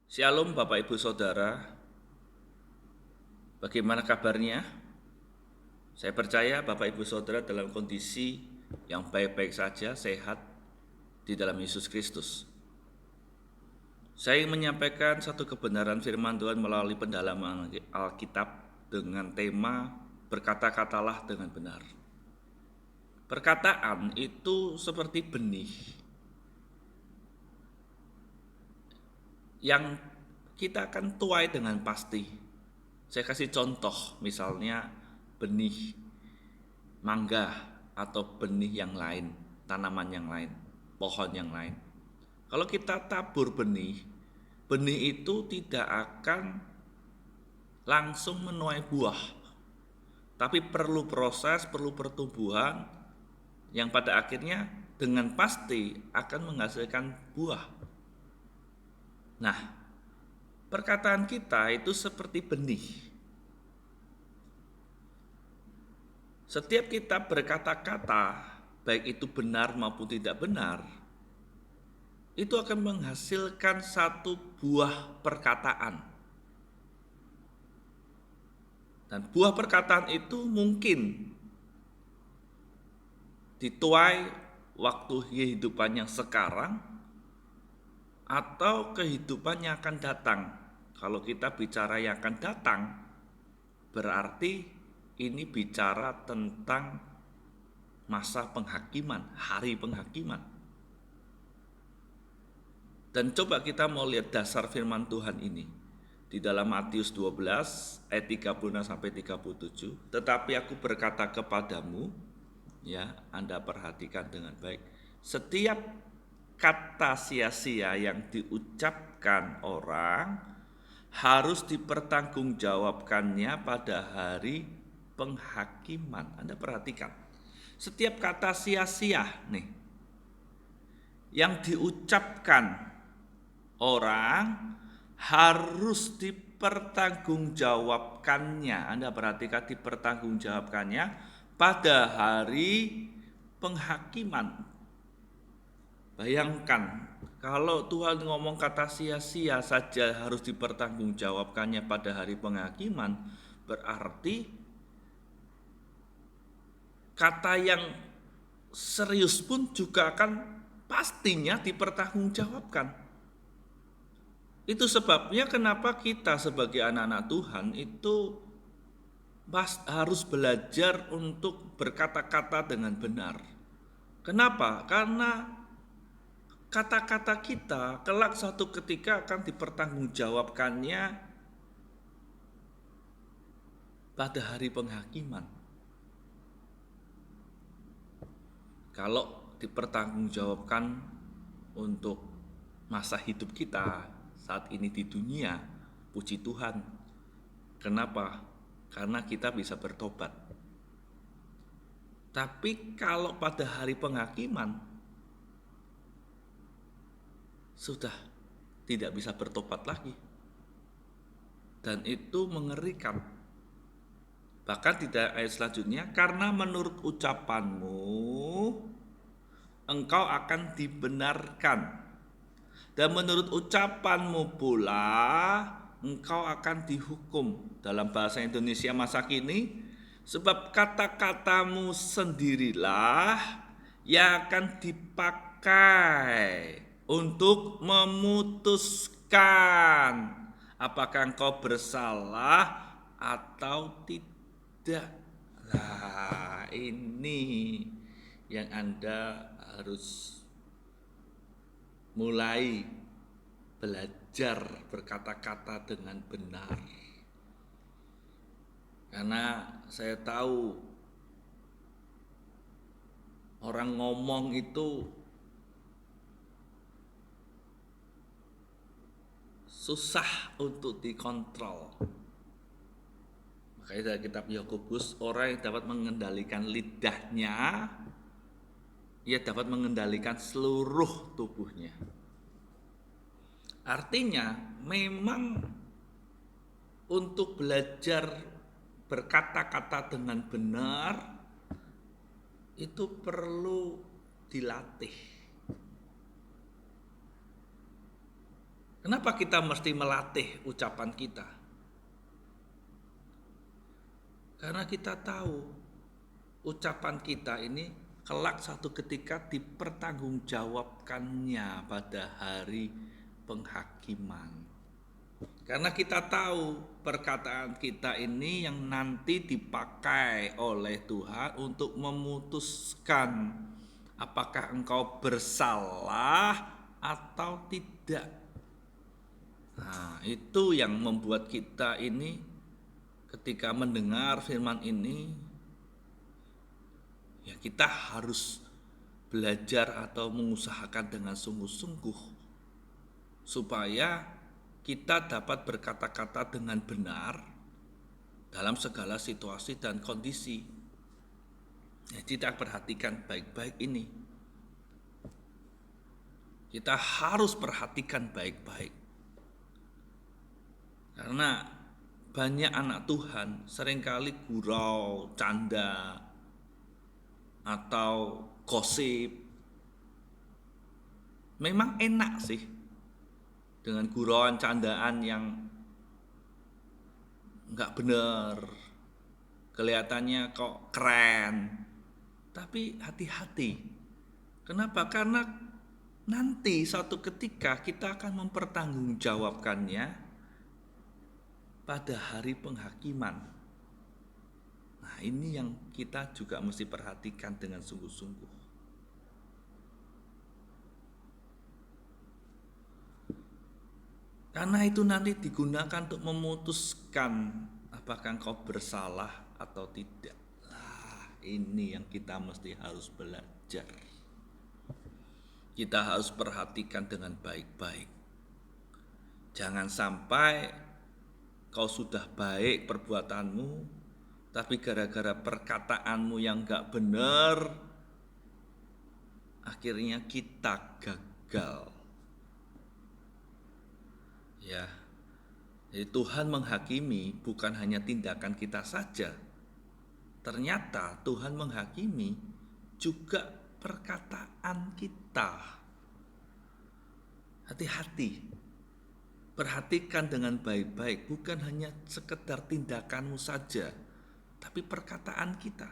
Shalom Bapak Ibu Saudara, bagaimana kabarnya? Saya percaya Bapak Ibu Saudara dalam kondisi yang baik-baik saja, sehat di dalam Yesus Kristus. Saya ingin menyampaikan satu kebenaran firman Tuhan melalui pendalaman Alkitab dengan tema berkata-katalah dengan benar. Perkataan itu seperti benih yang kita akan tuai dengan pasti. Saya kasih contoh, misalnya benih mangga atau benih yang lain, tanaman yang lain, pohon yang lain. Kalau kita tabur benih, benih itu tidak akan langsung menuai buah, tapi perlu proses, perlu pertumbuhan yang pada akhirnya dengan pasti akan menghasilkan buah. Nah, perkataan kita itu seperti benih. Setiap kita berkata-kata, baik itu benar maupun tidak benar, itu akan menghasilkan satu buah perkataan. Dan buah perkataan itu mungkin dituai waktu kehidupan yang sekarang atau kehidupan yang akan datang. Kalau kita bicara yang akan datang, berarti ini bicara tentang masa penghakiman, hari penghakiman. Dan coba kita mau lihat dasar firman Tuhan ini. Di dalam Matius 12 ayat 36 sampai 37, tetapi aku berkata kepadamu, ya, Anda perhatikan dengan baik. Setiap kata sia-sia yang diucapkan orang harus dipertanggungjawabkannya pada hari penghakiman. Anda perhatikan. Setiap kata sia-sia nih yang diucapkan orang harus dipertanggungjawabkannya. Anda perhatikan, dipertanggungjawabkannya pada hari penghakiman. Bayangkan kalau Tuhan ngomong kata sia-sia saja harus dipertanggungjawabkannya pada hari penghakiman, berarti kata yang serius pun juga akan pastinya dipertanggungjawabkan. Itu sebabnya kenapa kita sebagai anak-anak Tuhan itu harus belajar untuk berkata-kata dengan benar. Kenapa? Karena kata-kata kita kelak satu ketika akan dipertanggungjawabkannya pada hari penghakiman. Kalau dipertanggungjawabkan untuk masa hidup kita saat ini di dunia, puji Tuhan. Kenapa? Karena kita bisa bertobat. Tapi kalau pada hari penghakiman sudah tidak bisa bertobat lagi. Dan itu mengerikan. Bahkan di ayat selanjutnya, karena menurut ucapanmu engkau akan dibenarkan, dan menurut ucapanmu pula engkau akan dihukum. Dalam bahasa Indonesia masa kini, sebab kata-katamu sendirilah yang akan dipakai untuk memutuskan apakah engkau bersalah atau tidak. Nah, ini yang Anda harus mulai belajar berkata-kata dengan benar. Karena saya tahu orang ngomong itu susah untuk dikontrol. Makanya dari kitab Yakobus, orang yang dapat mengendalikan lidahnya, ia dapat mengendalikan seluruh tubuhnya. Artinya memang untuk belajar berkata-kata dengan benar itu perlu dilatih. Kenapa kita mesti melatih ucapan kita? Karena kita tahu ucapan kita ini kelak satu ketika dipertanggungjawabkannya pada hari penghakiman. Karena kita tahu perkataan kita ini yang nanti dipakai oleh Tuhan untuk memutuskan apakah engkau bersalah atau tidak. Nah, itu yang membuat kita ini ketika mendengar firman ini, ya kita harus belajar atau mengusahakan dengan sungguh-sungguh supaya kita dapat berkata-kata dengan benar dalam segala situasi dan kondisi. Ya, kita perhatikan baik-baik ini. Kita harus perhatikan baik-baik. Karena banyak anak Tuhan seringkali gurau, canda, atau gosip. Memang enak sih dengan gurauan candaan yang nggak benar, kelihatannya kok keren. Tapi hati-hati. Kenapa? Karena nanti suatu ketika kita akan mempertanggungjawabkannya pada hari penghakiman. Nah, ini yang kita juga mesti perhatikan dengan sungguh-sungguh. Karena itu nanti digunakan untuk memutuskan apakah engkau bersalah atau tidak. Nah, ini yang kita mesti harus belajar. Kita harus perhatikan dengan baik-baik. Jangan sampai kau sudah baik perbuatanmu, tapi gara-gara perkataanmu yang gak benar, akhirnya kita gagal. Ya, jadi Tuhan menghakimi bukan hanya tindakan kita saja. Ternyata Tuhan menghakimi juga perkataan kita. Hati-hati. Perhatikan dengan baik-baik, bukan hanya sekedar tindakanmu saja, tapi perkataan kita.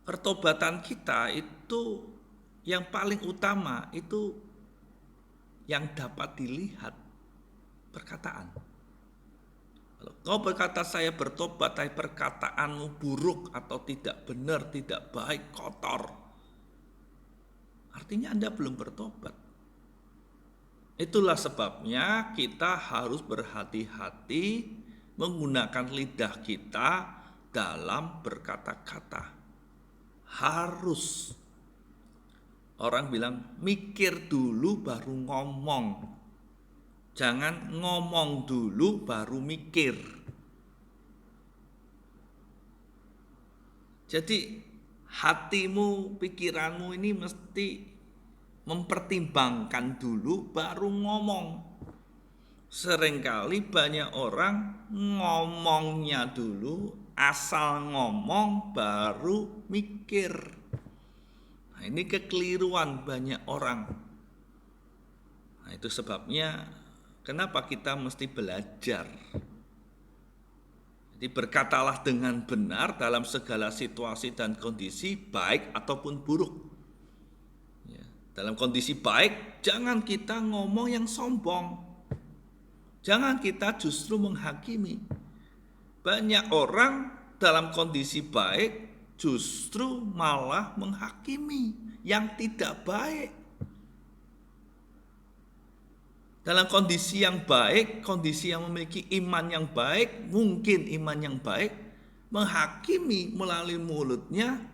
Pertobatan kita itu yang paling utama, itu yang dapat dilihat perkataan. Kalau kau berkata saya bertobat, tapi perkataanmu buruk atau tidak benar, tidak baik, kotor, artinya Anda belum bertobat. Itulah sebabnya kita harus berhati-hati menggunakan lidah kita dalam berkata-kata. Harus. Orang bilang mikir dulu baru ngomong. Jangan ngomong dulu baru mikir. Jadi hatimu, pikiranmu ini mesti mempertimbangkan dulu baru ngomong. Seringkali banyak orang ngomongnya dulu, asal ngomong baru mikir. Nah, ini kekeliruan banyak orang. Nah, itu sebabnya kenapa kita mesti belajar. Jadi berkatalah dengan benar dalam segala situasi dan kondisi, baik ataupun buruk. Dalam kondisi baik, jangan kita ngomong yang sombong. Jangan kita justru menghakimi. Banyak orang dalam kondisi baik justru malah menghakimi yang tidak baik. Dalam kondisi yang baik, kondisi yang memiliki iman yang baik, mungkin iman yang baik, menghakimi melalui mulutnya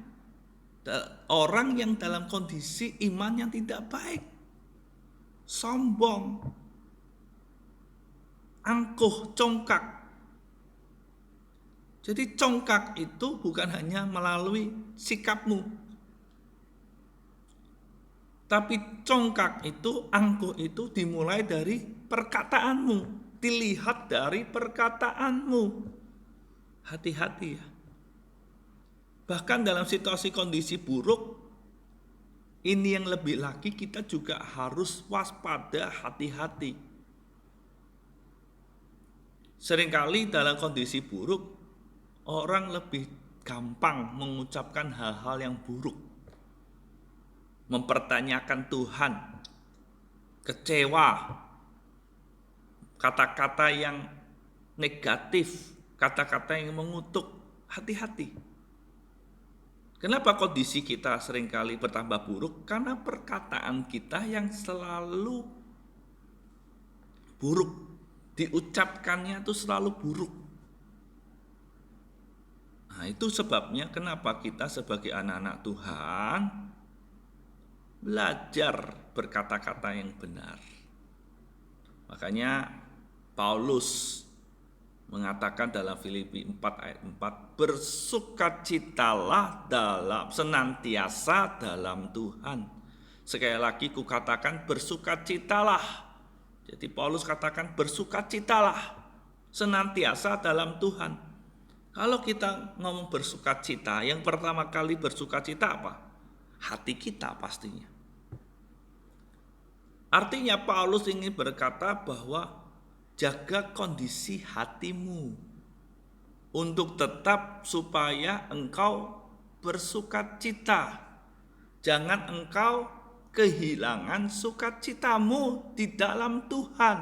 orang yang dalam kondisi iman yang tidak baik, sombong, angkuh, congkak. Jadi congkak itu bukan hanya melalui sikapmu, tapi congkak itu, angkuh itu dimulai dari perkataanmu, dilihat dari perkataanmu. Hati-hati ya. Bahkan dalam situasi kondisi buruk, ini yang lebih lagi kita juga harus waspada, hati-hati. Seringkali dalam kondisi buruk, orang lebih gampang mengucapkan hal-hal yang buruk, mempertanyakan Tuhan, kecewa, kata-kata yang negatif, kata-kata yang mengutuk. Hati-hati. Kenapa kondisi kita seringkali bertambah buruk? Karena perkataan kita yang selalu buruk, diucapkannya itu selalu buruk. Nah, itu sebabnya kenapa kita sebagai anak-anak Tuhan belajar berkata-kata yang benar. Makanya Paulus mengatakan dalam Filipi 4 ayat 4, bersukacitalah senantiasa dalam Tuhan. Sekali lagi kukatakan bersukacitalah. Jadi Paulus katakan bersukacitalah senantiasa dalam Tuhan. Kalau kita ngomong bersukacita, yang pertama kali bersukacita apa? Hati kita pastinya. Artinya Paulus ingin berkata bahwa jaga kondisi hatimu untuk tetap supaya engkau bersukacita. Jangan engkau kehilangan sukacitamu di dalam Tuhan.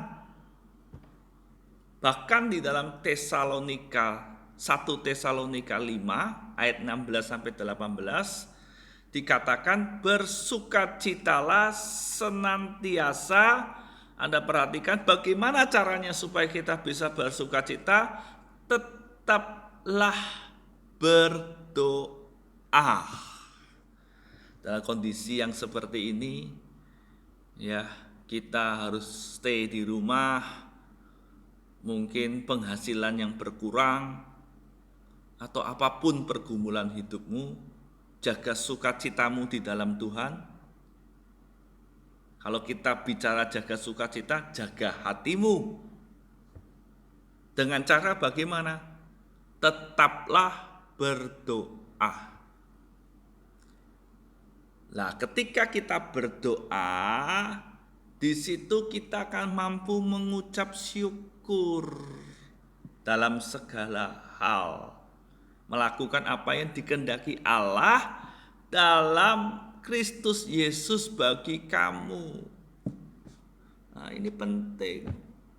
Bahkan di dalam 1 Tesalonika 5 ayat 16 sampai 18 dikatakan bersukacitalah senantiasa. Anda perhatikan bagaimana caranya supaya kita bisa bersukacita. Tetaplah berdoa. Dalam kondisi yang seperti ini, ya kita harus stay di rumah, mungkin penghasilan yang berkurang, atau apapun pergumulan hidupmu, jaga sukacitamu di dalam Tuhan. Kalau kita bicara jaga sukacita, jaga hatimu. Dengan cara bagaimana? Tetaplah berdoa. Nah, ketika kita berdoa, di situ kita akan mampu mengucap syukur dalam segala hal. Melakukan apa yang dikehendaki Allah dalam Kristus Yesus bagi kamu. Nah, ini penting.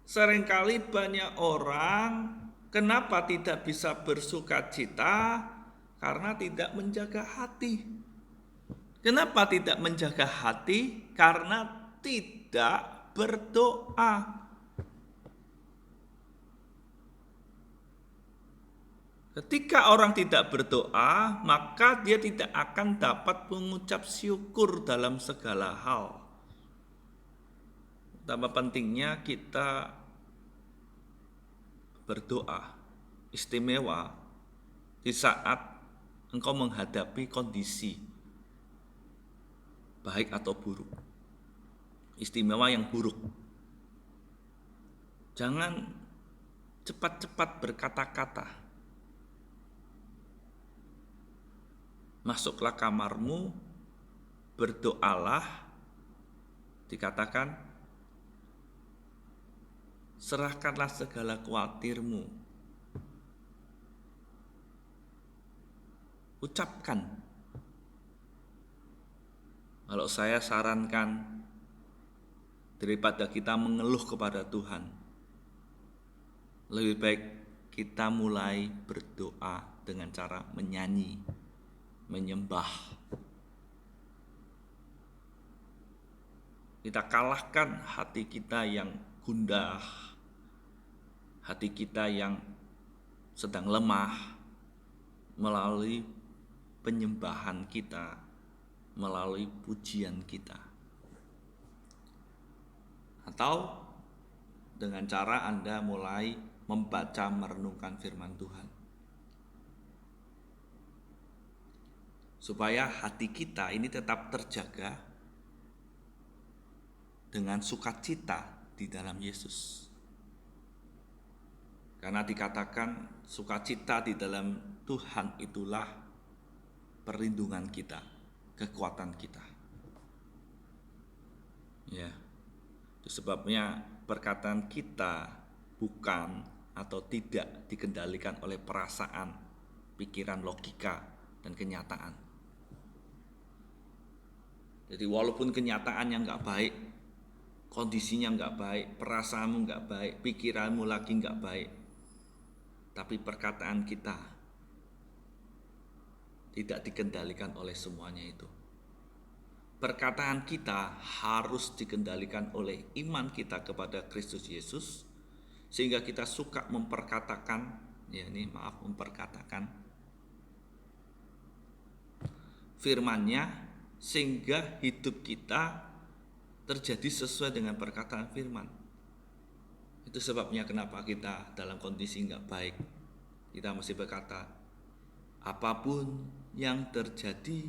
Seringkali banyak orang kenapa tidak bisa bersukacita? Karena tidak menjaga hati. Kenapa tidak menjaga hati? Karena tidak berdoa. Ketika orang tidak berdoa, maka dia tidak akan dapat mengucap syukur dalam segala hal. Tambah pentingnya kita berdoa istimewa di saat engkau menghadapi kondisi baik atau buruk. Istimewa yang buruk. Jangan cepat-cepat berkata-kata. Masuklah kamarmu, berdoalah, dikatakan, serahkanlah segala khawatirmu. Ucapkan. Kalau saya sarankan, daripada kita mengeluh kepada Tuhan, lebih baik kita mulai berdoa dengan cara menyanyi, menyembah. Kita kalahkan hati kita yang gundah, hati kita yang sedang lemah melalui penyembahan kita, melalui pujian kita. Atau dengan cara Anda mulai membaca merenungkan firman Tuhan. Supaya hati kita ini tetap terjaga dengan sukacita di dalam Yesus. Karena dikatakan sukacita di dalam Tuhan itulah perlindungan kita, kekuatan kita. Ya, itu sebabnya perkataan kita bukan atau tidak dikendalikan oleh perasaan, pikiran, logika, dan kenyataan. Jadi walaupun kenyataannya nggak baik, kondisinya nggak baik, perasaanmu nggak baik, pikiranmu lagi nggak baik, tapi perkataan kita tidak dikendalikan oleh semuanya itu. Perkataan kita harus dikendalikan oleh iman kita kepada Kristus Yesus, sehingga kita suka memperkatakan firman-Nya, sehingga hidup kita terjadi sesuai dengan perkataan firman. Itu sebabnya kenapa kita dalam kondisi nggak baik, kita mesti berkata, apapun yang terjadi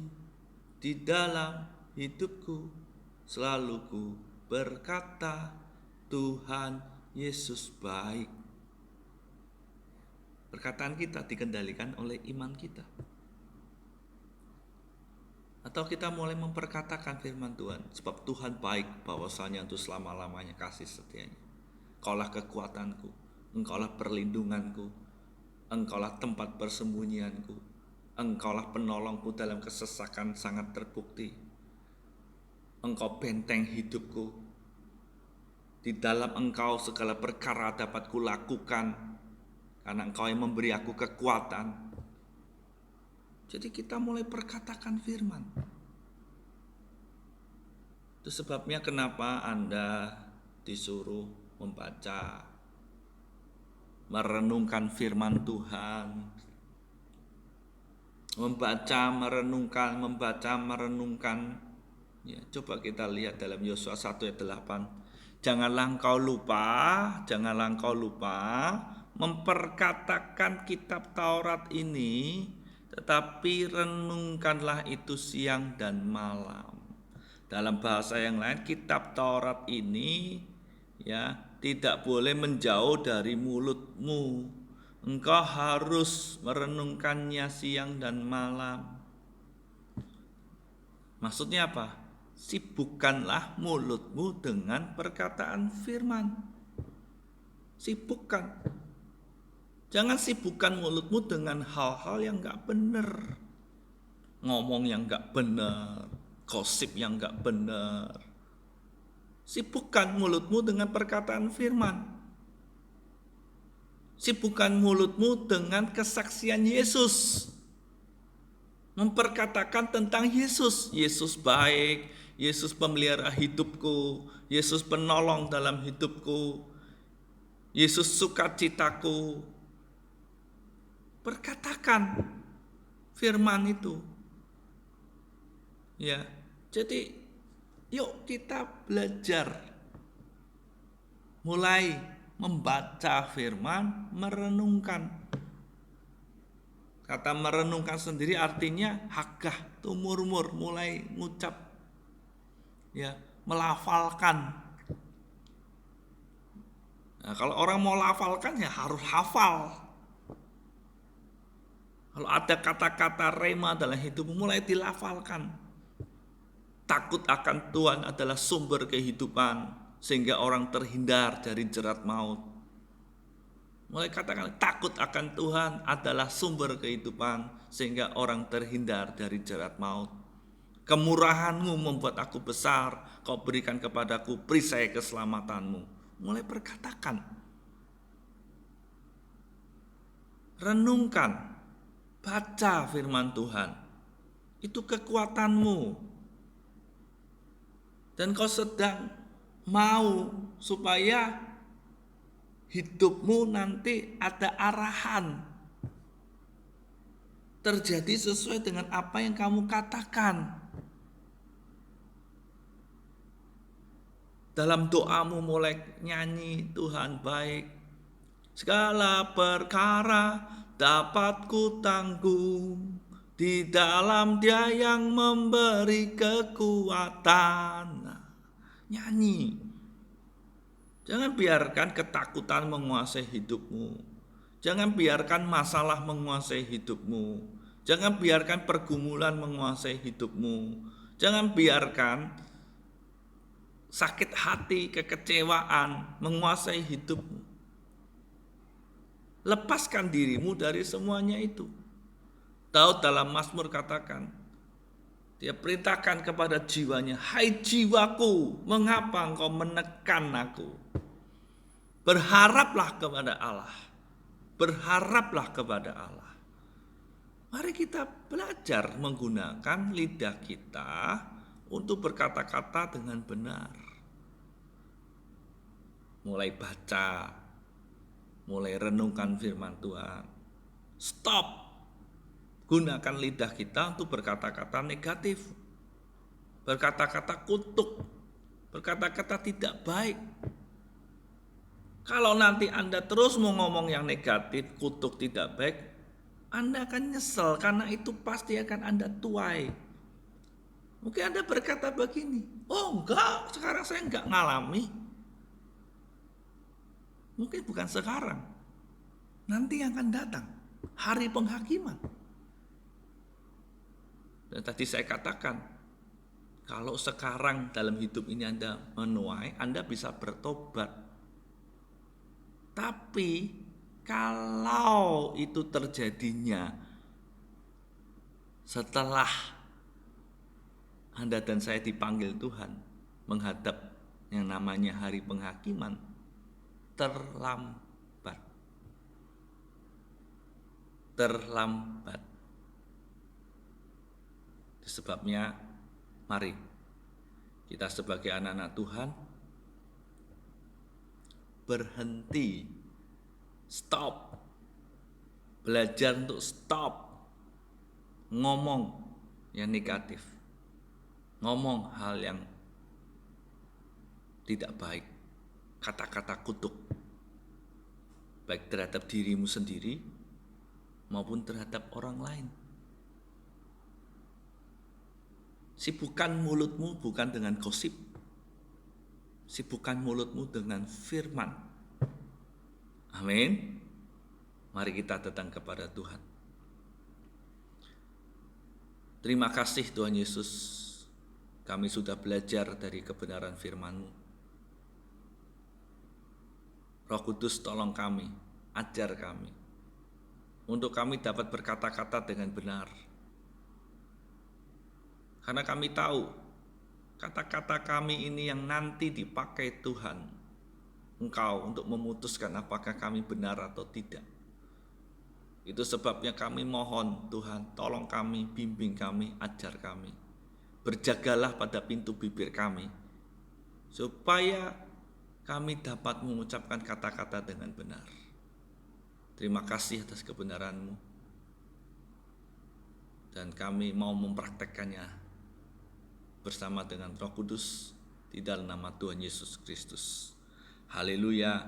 di dalam hidupku, selalu ku berkata, Tuhan Yesus baik. Perkataan kita dikendalikan oleh iman kita. Atau kita mulai memperkatakan firman Tuhan, sebab Tuhan baik, bahwasanya untuk selama-lamanya kasih setianya. Engkaulah kekuatanku, Engkaulah perlindunganku, Engkaulah tempat persembunyianku, Engkaulah penolongku dalam kesesakan sangat terbukti. Engkau benteng hidupku. Di dalam Engkau segala perkara dapat kulakukan, karena Engkau yang memberi aku kekuatan. Jadi kita mulai perkatakan firman. Itu sebabnya kenapa Anda disuruh membaca, merenungkan firman Tuhan. Membaca, merenungkan. Ya, coba kita lihat dalam Yosua 1 ayat 8. Janganlah engkau lupa memperkatakan kitab Taurat ini, tetapi renungkanlah itu siang dan malam. Dalam bahasa yang lain, kitab Taurat ini tidak boleh menjauh dari mulutmu. Engkau harus merenungkannya siang dan malam. Maksudnya apa? Sibukkanlah mulutmu dengan perkataan firman. Sibukkan. Jangan sibukkan mulutmu dengan hal-hal yang gak benar. Ngomong yang gak benar, gosip yang gak benar. Sibukkan mulutmu dengan perkataan firman. Sibukkan mulutmu dengan kesaksian Yesus. Memperkatakan tentang Yesus. Yesus baik, Yesus pemelihara hidupku, Yesus penolong dalam hidupku, Yesus sukacitaku. Perkatakan firman itu. Ya, jadi yuk kita belajar. Mulai membaca firman, merenungkan. Kata merenungkan sendiri artinya hakah, tumur-mur, mulai ngucap, melafalkan. Nah, kalau orang mau lafalkan ya harus hafal. Kalau ada kata-kata rema dalam hidupmu, mulai dilafalkan. Takut akan Tuhan adalah sumber kehidupan, sehingga orang terhindar dari jerat maut. Mulai katakan, takut akan Tuhan adalah sumber kehidupan, sehingga orang terhindar dari jerat maut. Kemurahan-Mu membuat aku besar, Kau berikan kepadaku perisai keselamatan-Mu. Mulai perkatakan. Renungkan, baca firman Tuhan. Itu kekuatanmu. Dan kau sedang mau supaya hidupmu nanti ada arahan, terjadi sesuai dengan apa yang kamu katakan. Dalam doamu mulai nyanyi, Tuhan baik, segala perkara dapat ku tanggung, di dalam Dia yang memberi kekuatan. Nyanyi. Jangan biarkan ketakutan menguasai hidupmu. Jangan biarkan masalah menguasai hidupmu. Jangan biarkan pergumulan menguasai hidupmu. Jangan biarkan sakit hati, kekecewaan menguasai hidupmu. Lepaskan dirimu dari semuanya itu. Daud dalam Mazmur katakan, dia perintahkan kepada jiwanya, "Hai jiwaku, mengapa engkau menekan aku?" Berharaplah kepada Allah. Berharaplah kepada Allah. Mari kita belajar menggunakan lidah kita untuk berkata-kata dengan benar. Mulai baca, mulai renungkan firman Tuhan. Stop. Gunakan lidah kita untuk berkata-kata negatif. Berkata-kata kutuk. Berkata-kata tidak baik. Kalau nanti Anda terus mau ngomong yang negatif, kutuk tidak baik, Anda akan nyesel karena itu pasti akan Anda tuai. Mungkin Anda berkata begini, "Oh enggak, sekarang saya enggak ngalami." Mungkin bukan sekarang, nanti yang akan datang, hari penghakiman. Dan tadi saya katakan, kalau sekarang dalam hidup ini Anda menuai, Anda bisa bertobat. Tapi kalau itu terjadinya setelah Anda dan saya dipanggil Tuhan menghadap yang namanya hari penghakiman, terlambat. Terlambat. Sebabnya mari kita sebagai anak-anak Tuhan berhenti, stop, belajar untuk stop ngomong yang negatif, ngomong hal yang tidak baik, kata-kata kutuk, baik terhadap dirimu sendiri maupun terhadap orang lain. Sibukkan mulutmu bukan dengan gosip, sibukkan mulutmu dengan firman. Amin. Mari kita datang kepada Tuhan. Terima kasih Tuhan Yesus, kami sudah belajar dari kebenaran firman-Mu. Roh Kudus tolong kami, ajar kami, untuk kami dapat berkata-kata dengan benar. Karena kami tahu, kata-kata kami ini yang nanti dipakai Tuhan, Engkau untuk memutuskan apakah kami benar atau tidak. Itu sebabnya kami mohon Tuhan, tolong kami, bimbing kami, ajar kami. Berjagalah pada pintu bibir kami, supaya kami dapat mengucapkan kata-kata dengan benar. Terima kasih atas kebenaran-Mu. Dan kami mau mempraktekkannya bersama dengan Roh Kudus di dalam nama Tuhan Yesus Kristus. Haleluya.